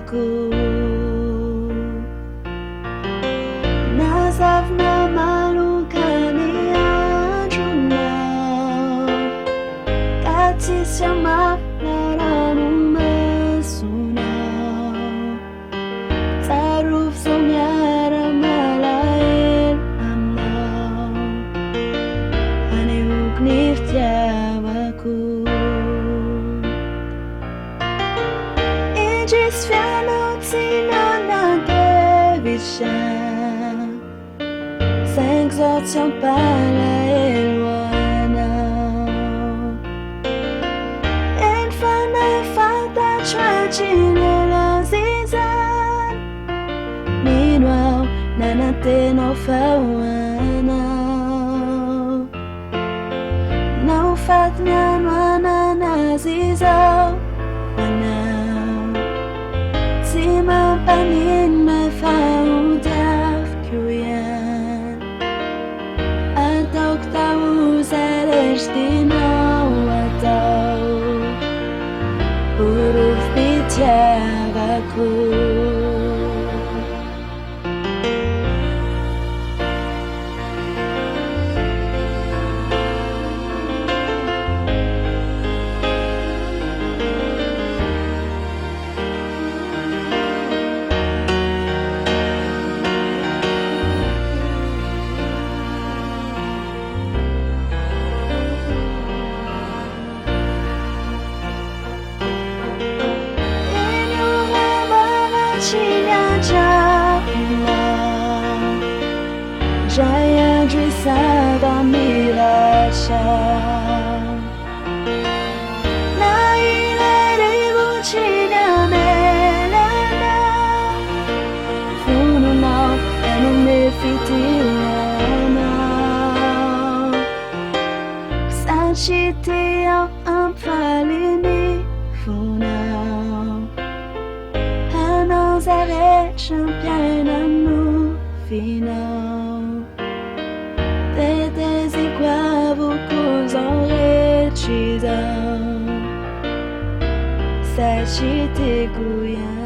aku. Nasaf na malukani ajunau, kati sama laramu mesunau, taruf somyara malain amnau, ane uknif tiawaku. Just fianotino na devishan, Sengzotyon pala ilwanau, Infana fata tragile lazizan, Meanwhile, nanatin o fawanau, No fat nyan wana nazizaw, Sima panin my found of Korean. A doctor who's at destino atau huruf bicaragaku. Jaya drisada miracha, na ilere bucina melana, funo now and me fitilana, sachiti am falini funo, hanos avec champion amour final. Tetesi quavucus enrecisão, 7 te cuiam.